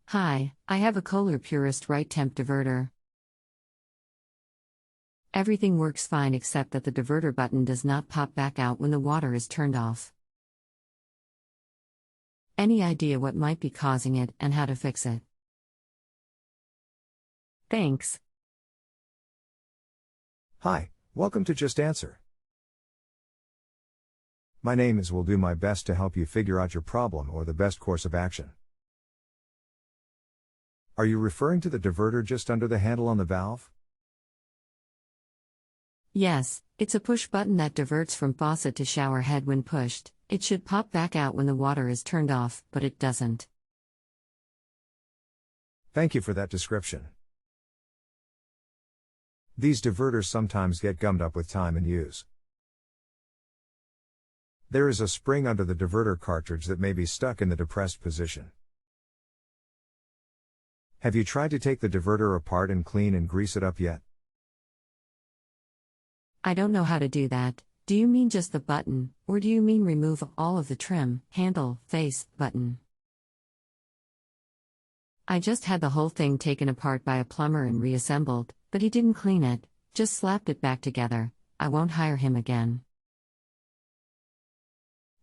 Hi, I have a Kohler Purist Rite-Temp diverter. Everything works fine except that the diverter button does not pop back out when the water is turned off. Any idea what might be causing it and how to fix it? Thanks. Hi, welcome to Just Answer. My name is. Will do my best to help you figure out your problem or the best course of action. Are you referring to the diverter just under the handle on the valve? Yes, it's a push button that diverts from faucet to shower head when pushed. It should pop back out when the water is turned off, but it doesn't. Thank you for that description. These diverters sometimes get gummed up with time and use. There is a spring under the diverter cartridge that may be stuck in the depressed position. Have you tried to take the diverter apart and clean and grease it up yet? I don't know how to do that. Do you mean just the button, or do you mean remove all of the trim, handle, face, button? I just had the whole thing taken apart by a plumber and reassembled, but he didn't clean it, just slapped it back together. I won't hire him again.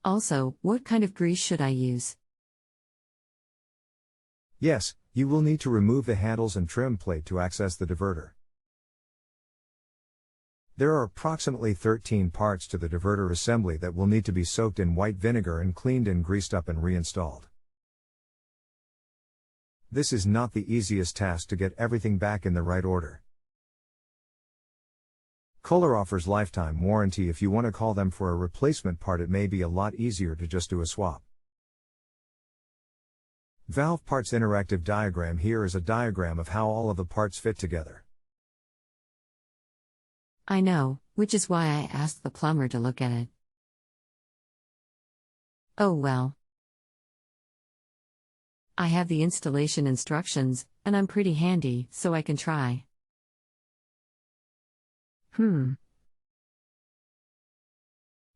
Also, what kind of grease should I use? Yes, you will need to remove the handles and trim plate to access the diverter. There are approximately 13 parts to the diverter assembly that will need to be soaked in white vinegar and cleaned and greased up and reinstalled. This is not the easiest task to get everything back in the right order. Kohler offers lifetime warranty. If you want to call them for a replacement part, it may be a lot easier to just do a swap. Valve parts interactive diagram. Here is a diagram of how all of the parts fit together. I know, which is why I asked the plumber to look at it. Oh well. I have the installation instructions, and I'm pretty handy, so I can try.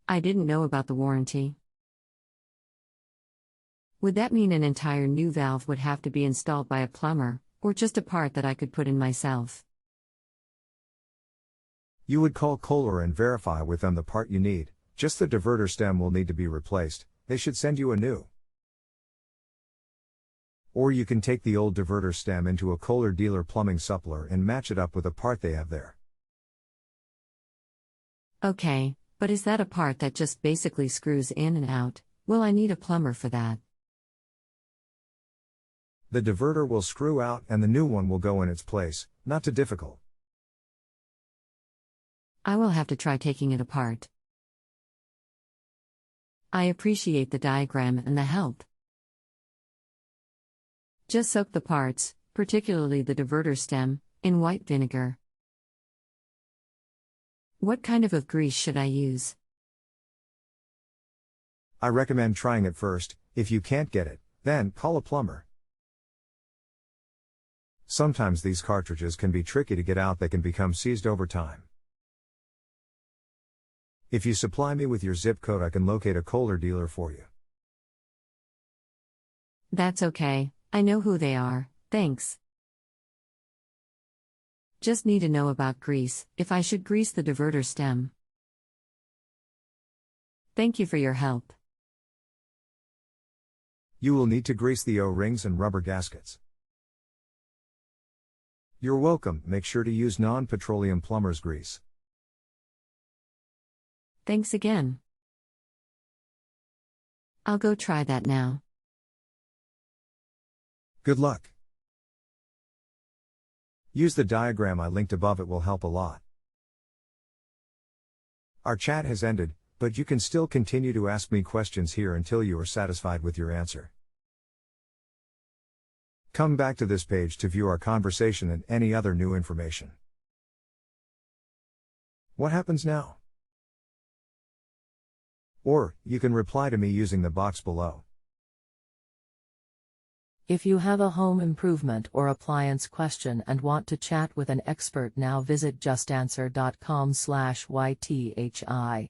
I didn't know about the warranty. Would that mean an entire new valve would have to be installed by a plumber, or just a part that I could put in myself? You would call Kohler and verify with them the part you need. Just the diverter stem will need to be replaced. They should send you a new. Or you can take the old diverter stem into a Kohler dealer plumbing suppler and match it up with a part they have there. Okay, but is that a part that just basically screws in and out? Will I need a plumber for that? The diverter will screw out and the new one will go in its place. Not too difficult. I will have to try taking it apart. I appreciate the diagram and the help. Just soak the parts, particularly the diverter stem, in white vinegar. What kind of grease should I use? I recommend trying it first. If you can't get it, then call a plumber. Sometimes these cartridges can be tricky to get out. They can become seized over time. If you supply me with your zip code, I can locate a Kohler dealer for you. That's okay, I know who they are, thanks. Just need to know about grease, if I should grease the diverter stem. Thank you for your help. You will need to grease the O-rings and rubber gaskets. You're welcome. Make sure to use non-petroleum plumber's grease. Thanks again. I'll go try that now. Good luck. Use the diagram I linked above. It will help a lot. Our chat has ended, but you can still continue to ask me questions here until you are satisfied with your answer. Come back to this page to view our conversation and any other new information. What happens now? Or, you can reply to me using the box below. If you have a home improvement or appliance question and want to chat with an expert now, visit justanswer.com/ythi.